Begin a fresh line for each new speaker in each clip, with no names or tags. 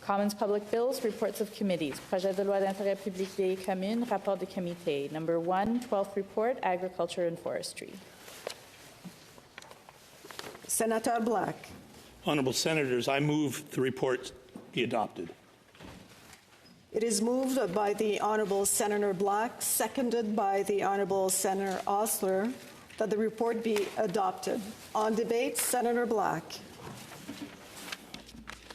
Commons Public Bills, Reports of Committees. Projet de loi d'intérêt public des communes, Rapport de comité. Number 1, 12th Report, Agriculture and Forestry.
Senator Black.
Honourable Senators, I move the report be adopted.
It is moved by the Honourable Senator Black, seconded by the Honourable Senator Osler, that the report be adopted. On debate, Senator Black.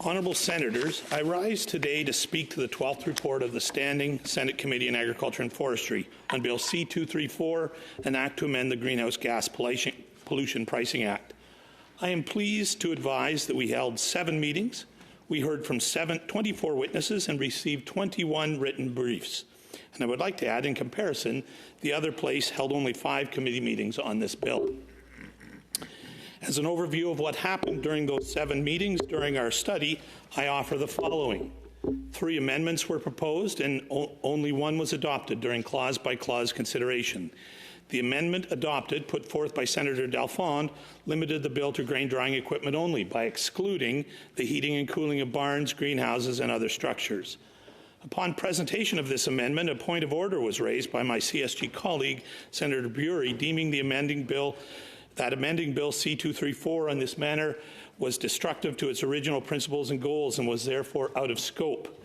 Honourable Senators, I rise today to speak to the 12th report of the Standing Senate Committee on Agriculture and Forestry on Bill C-234, an act to amend the Greenhouse Gas Pollution Pricing Act. I am pleased to advise that we held 7 meetings. We heard from 24 witnesses and received 21 written briefs. And I would like to add, in comparison, the other place held only 5 committee meetings on this bill. As an overview of what happened during those 7 meetings during our study, I offer the following. 3 amendments were proposed and only 1 was adopted during clause-by-clause consideration. The amendment adopted, put forth by Senator Dalphond, limited the bill to grain drying equipment only by excluding the heating and cooling of barns, greenhouses, and other structures. Upon presentation of this amendment, a point of order was raised by my CSG colleague, Senator Bury, deeming the amending bill C-234 in this manner was destructive to its original principles and goals and was therefore out of scope.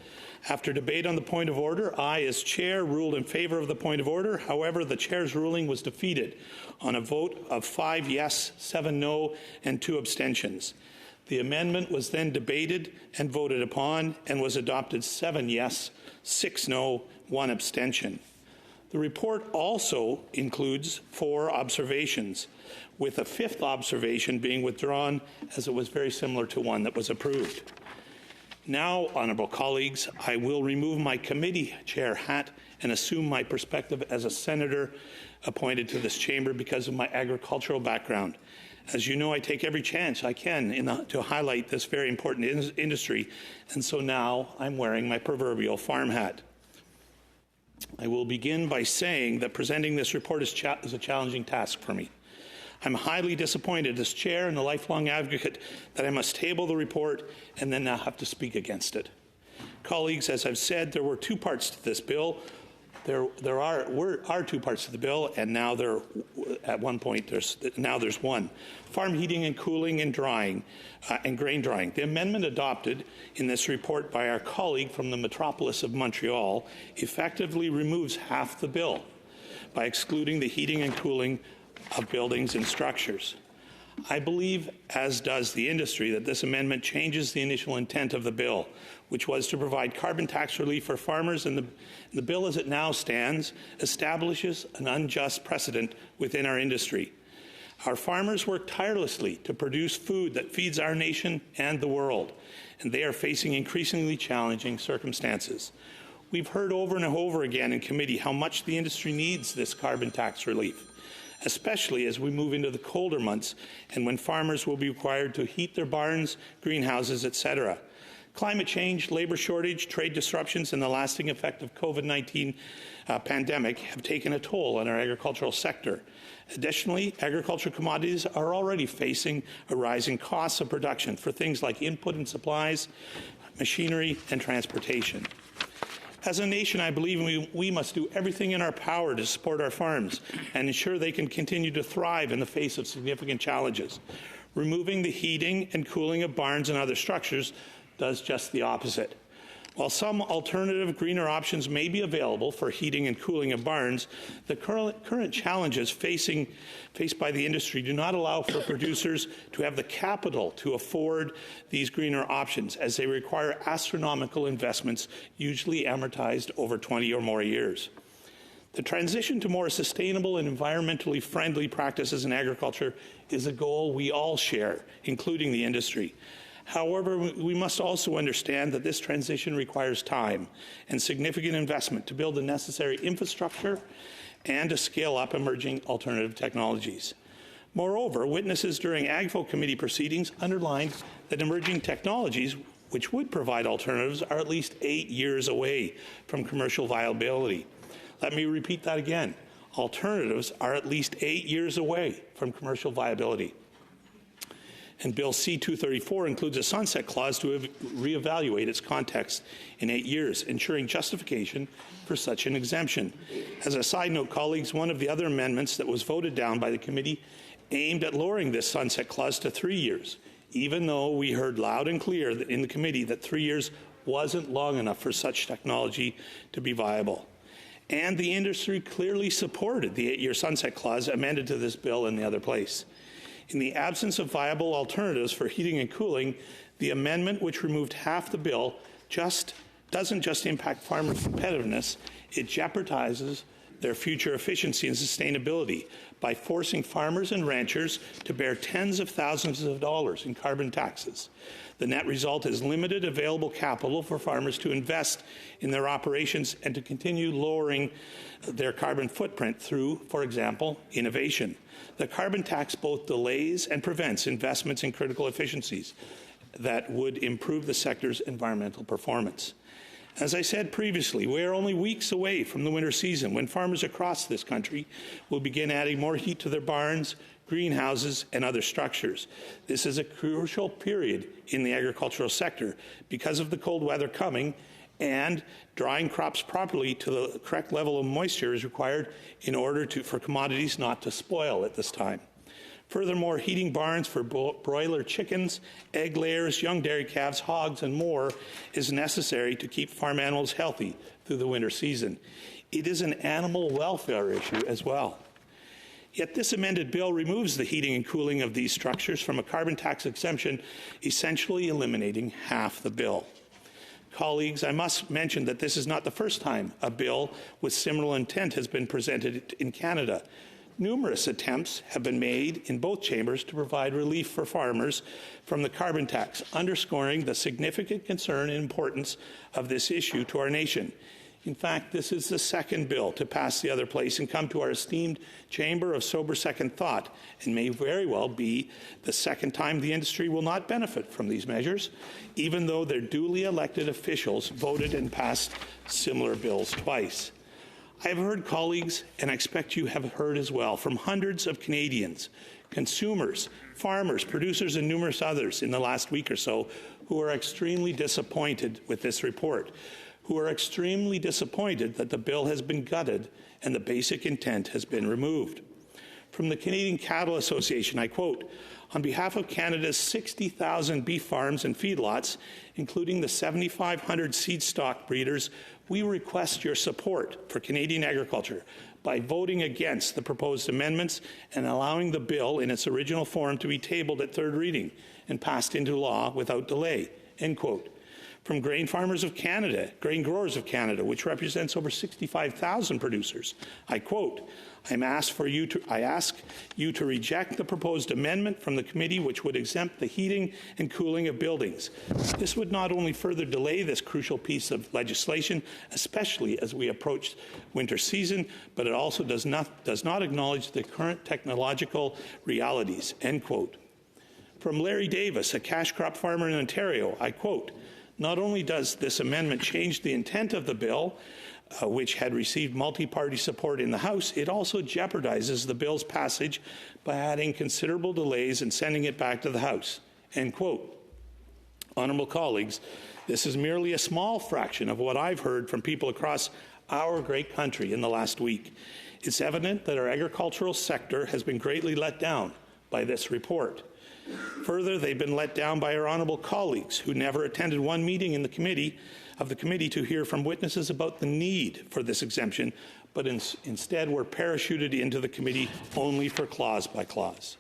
After debate on the point of order, I, as chair, ruled in favour of the point of order. However, the chair's ruling was defeated on a vote of 5 yes, 7 no, and 2 abstentions. The amendment was then debated and voted upon and was adopted 7 yes, 6 no, 1 abstention. The report also includes 4 observations, with a 5th observation being withdrawn as it was very similar to one that was approved. Now, honourable colleagues, I will remove my committee chair hat and assume my perspective as a senator appointed to this chamber because of my agricultural background. As you know, I take every chance I can to highlight this very important industry, and so now I'm wearing my proverbial farm hat. I will begin by saying that presenting this report is a challenging task for me. I'm highly disappointed as chair and a lifelong advocate that I must table the report and then now have to speak against it. Colleagues, as I've said, there were 2 parts to this bill. There are 2 parts to the bill, and now at one point there's 1. Farm heating and cooling and drying and grain drying. The amendment adopted in this report by our colleague from the metropolis of Montreal effectively removes half the bill by excluding the heating and cooling of buildings and structures. I believe, as does the industry, that this amendment changes the initial intent of the bill, which was to provide carbon tax relief for farmers, and the bill as it now stands establishes an unjust precedent within our industry. Our farmers work tirelessly to produce food that feeds our nation and the world, and they are facing increasingly challenging circumstances. We've heard over and over again in committee how much the industry needs this carbon tax relief, especially as we move into the colder months and when farmers will be required to heat their barns, greenhouses, etc. Climate change, labour shortage, trade disruptions, and the lasting effect of COVID-19 pandemic have taken a toll on our agricultural sector. Additionally, agricultural commodities are already facing a rising costs of production for things like input and supplies, machinery, and transportation. As a nation, I believe we must do everything in our power to support our farms and ensure they can continue to thrive in the face of significant challenges. Removing the heating and cooling of barns and other structures does just the opposite. While some alternative, greener options may be available for heating and cooling of barns, the current challenges faced by the industry do not allow for producers to have the capital to afford these greener options, as they require astronomical investments, usually amortized over 20 or more years. The transition to more sustainable and environmentally friendly practices in agriculture is a goal we all share, including the industry. However, we must also understand that this transition requires time and significant investment to build the necessary infrastructure and to scale up emerging alternative technologies. Moreover, witnesses during AGFO committee proceedings underlined that emerging technologies which would provide alternatives are at least 8 years away from commercial viability. Let me repeat that again. Alternatives are at least 8 years away from commercial viability. and Bill C-234 includes a sunset clause to reevaluate its context in 8 years, ensuring justification for such an exemption. As a side note, colleagues, one of the other amendments that was voted down by the committee aimed at lowering this sunset clause to 3 years, even though we heard loud and clear that in the committee that 3 years wasn't long enough for such technology to be viable. And the industry clearly supported the 8-year sunset clause amended to this bill in the other place. In the absence of viable alternatives for heating and cooling, the amendment, which removed half the bill, doesn't just impact farmers' competitiveness, it jeopardizes their future efficiency and sustainability by forcing farmers and ranchers to bear tens of thousands of dollars in carbon taxes. The net result is limited available capital for farmers to invest in their operations and to continue lowering their carbon footprint through, for example, innovation. The carbon tax both delays and prevents investments in critical efficiencies that would improve the sector's environmental performance. As I said previously, we are only weeks away from the winter season when farmers across this country will begin adding more heat to their barns, greenhouses, and other structures. This is a crucial period in the agricultural sector because of the cold weather coming, and drying crops properly to the correct level of moisture is required in order for commodities not to spoil at this time. Furthermore, heating barns for broiler chickens, egg layers, young dairy calves, hogs, and more is necessary to keep farm animals healthy through the winter season. It is an animal welfare issue as well. Yet this amended bill removes the heating and cooling of these structures from a carbon tax exemption, essentially eliminating half the bill. Colleagues, I must mention that this is not the first time a bill with similar intent has been presented in Canada. Numerous attempts have been made in both chambers to provide relief for farmers from the carbon tax, underscoring the significant concern and importance of this issue to our nation. In fact, this is the second bill to pass the other place and come to our esteemed chamber of sober second thought, and may very well be the second time the industry will not benefit from these measures, even though their duly elected officials voted and passed similar bills twice. I have heard, colleagues, and I expect you have heard as well, from hundreds of Canadians, consumers, farmers, producers, and numerous others in the last week or so who are extremely disappointed with this report, who are extremely disappointed that the bill has been gutted and the basic intent has been removed. From the Canadian Cattle Association, I quote, "On behalf of Canada's 60,000 beef farms and feedlots, including the 7,500 seed stock breeders, we request your support for Canadian agriculture by voting against the proposed amendments and allowing the bill in its original form to be tabled at third reading and passed into law without delay." End quote. From Grain Farmers of Canada, Grain Growers of Canada, which represents over 65,000 producers, I quote, I ask you to reject the proposed amendment from the committee which would exempt the heating and cooling of buildings. This would not only further delay this crucial piece of legislation, especially as we approach winter season, but it also does not acknowledge the current technological realities, end quote. From Larry Davis, a cash crop farmer in Ontario, I quote, "Not only does this amendment change the intent of the bill, which had received multi-party support in the House, it also jeopardizes the bill's passage by adding considerable delays and sending it back to the House." End quote. Honourable colleagues, this is merely a small fraction of what I've heard from people across our great country in the last week. It's evident that our agricultural sector has been greatly let down by this report. Further, they've been let down by our honourable colleagues who never attended one meeting in the committee to hear from witnesses about the need for this exemption, but instead were parachuted into the committee only for clause by clause.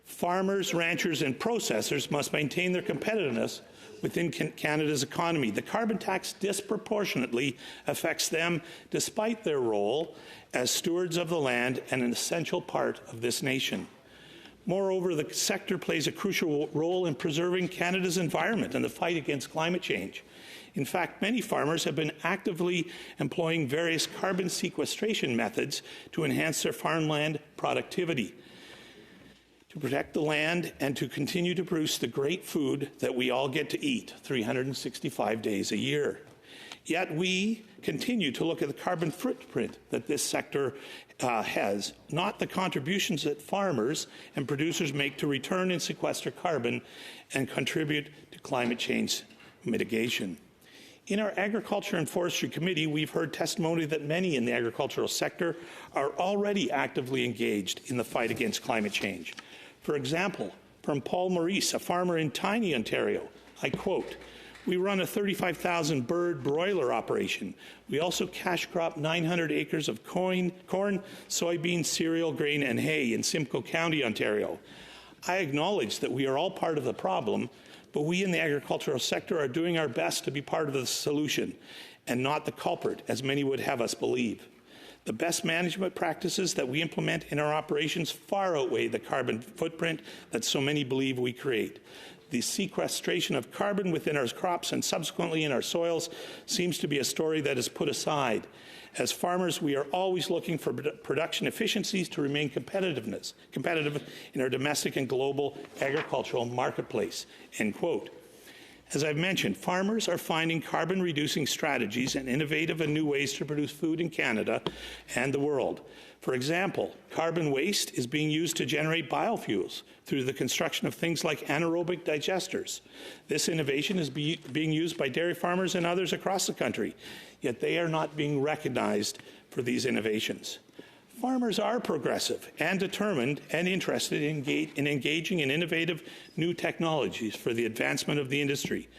Farmers, ranchers, and processors must maintain their competitiveness within Canada's economy. The carbon tax disproportionately affects them despite their role as stewards of the land and an essential part of this nation. Moreover, the sector plays a crucial role in preserving Canada's environment and the fight against climate change. In fact, many farmers have been actively employing various carbon sequestration methods to enhance their farmland productivity, to protect the land, and to continue to produce the great food that we all get to eat 365 days a year. Yet we continue to look at the carbon footprint that this sector has, not the contributions that farmers and producers make to return and sequester carbon and contribute to climate change mitigation. In our Agriculture and Forestry Committee, we've heard testimony that many in the agricultural sector are already actively engaged in the fight against climate change. For example, from Paul Maurice, a farmer in Tiny, Ontario, I quote, "We run a 35,000 bird broiler operation. We also cash crop 900 acres of corn, soybean, cereal, grain, and hay in Simcoe County, Ontario. I acknowledge that we are all part of the problem, but we in the agricultural sector are doing our best to be part of the solution and not the culprit, as many would have us believe. The best management practices that we implement in our operations far outweigh the carbon footprint that so many believe we create. The sequestration of carbon within our crops and subsequently in our soils seems to be a story that is put aside. As farmers, we are always looking for production efficiencies to remain competitive in our domestic and global agricultural marketplace." End quote. As I've mentioned, farmers are finding carbon-reducing strategies and innovative and new ways to produce food in Canada and the world. For example, carbon waste is being used to generate biofuels through the construction of things like anaerobic digesters. This innovation is being used by dairy farmers and others across the country, yet they are not being recognized for these innovations. Farmers are progressive and determined and interested in engaging in innovative new technologies for the advancement of the industry.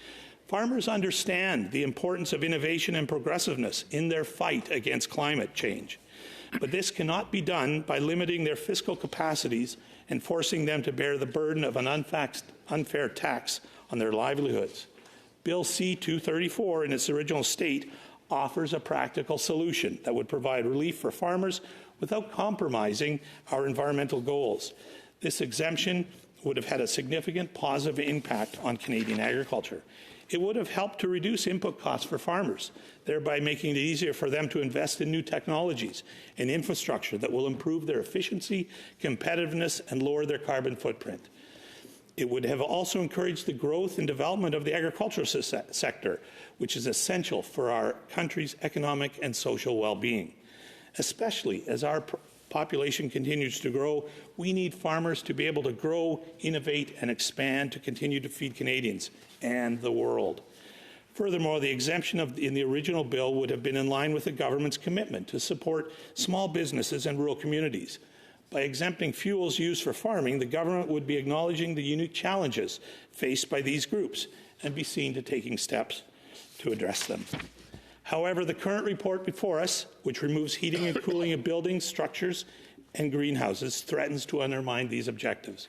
Farmers understand the importance of innovation and progressiveness in their fight against climate change. But this cannot be done by limiting their fiscal capacities and forcing them to bear the burden of an unfair tax on their livelihoods. Bill C-234, in its original state, offers a practical solution that would provide relief for farmers without compromising our environmental goals. This exemption would have had a significant positive impact on Canadian agriculture. It would have helped to reduce input costs for farmers, thereby making it easier for them to invest in new technologies and infrastructure that will improve their efficiency, competitiveness, and lower their carbon footprint. It would have also encouraged the growth and development of the agricultural sector, which is essential for our country's economic and social well-being. Especially as our population continues to grow, we need farmers to be able to grow, innovate, and expand to continue to feed Canadians and the world. Furthermore, the exemption in the original bill would have been in line with the government's commitment to support small businesses and rural communities. By exempting fuels used for farming, the government would be acknowledging the unique challenges faced by these groups and be seen to taking steps to address them. However, the current report before us, which removes heating and cooling of buildings, structures, and greenhouses, threatens to undermine these objectives.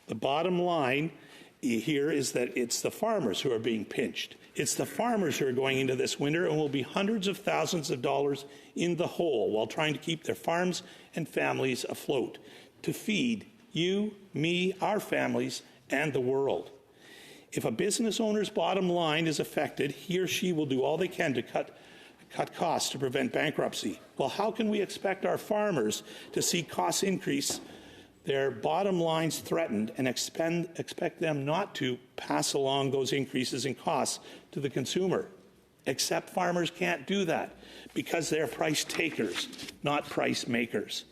The bottom line here is that it's the farmers who are being pinched. It's the farmers who are going into this winter and will be hundreds of thousands of dollars in the hole while trying to keep their farms and families afloat, to feed you, me, our families, and the world. If a business owner's bottom line is affected, he or she will do all they can to cut costs to prevent bankruptcy. Well, how can we expect our farmers to see costs increase, their bottom lines threatened, and expect them not to pass along those increases in costs to the consumer? Except farmers can't do that because they're price takers, not price makers.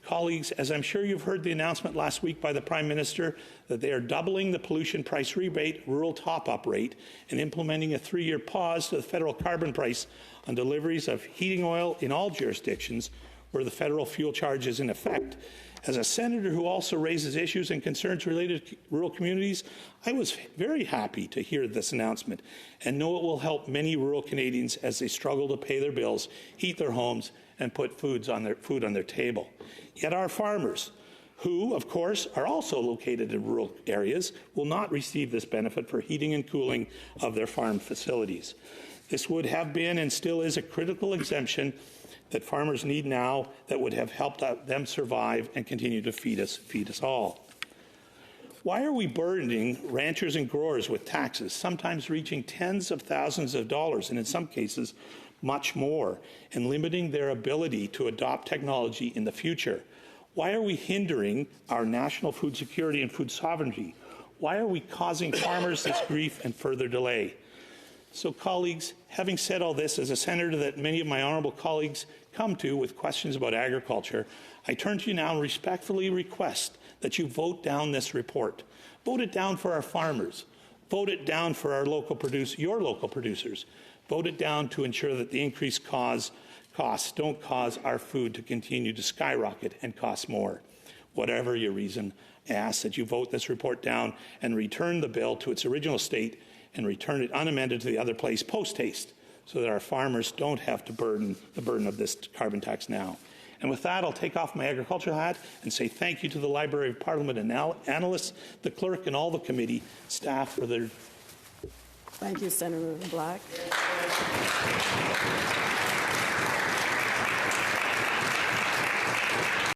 Colleagues, as I'm sure you've heard the announcement last week by the Prime Minister that they are doubling the pollution price rebate rural top-up rate and implementing a 3-year pause to the federal carbon price on deliveries of heating oil in all jurisdictions where the federal fuel charge is in effect. As a senator who also raises issues and concerns related to rural communities, I was very happy to hear this announcement and know it will help many rural Canadians as they struggle to pay their bills, heat their homes, and put food on their table. Yet our farmers, who, of course, are also located in rural areas, will not receive this benefit for heating and cooling of their farm facilities. This would have been and still is a critical exemption that farmers need now that would have helped them survive and continue to feed us all. Why are we burdening ranchers and growers with taxes, sometimes reaching tens of thousands of dollars, and in some cases, much more, and limiting their ability to adopt technology in the future? Why are we hindering our national food security and food sovereignty? Why are we causing farmers this grief and further delay? So, colleagues, having said all this, as a senator that many of my honourable colleagues come to with questions about agriculture, I turn to you now and respectfully request that you vote down this report. Vote it down for our farmers. Vote it down for our your local producers. Vote it down to ensure that the increased costs don't cause our food to continue to skyrocket and cost more. Whatever your reason, I ask that you vote this report down and return the bill to its original state and return it unamended to the other place post-haste so that our farmers don't have to the burden of this carbon tax now. And with that, I'll take off my agricultural hat and say thank you to the Library of Parliament and analysts, the clerk, and all the committee staff for their...
Thank you, Senator Black.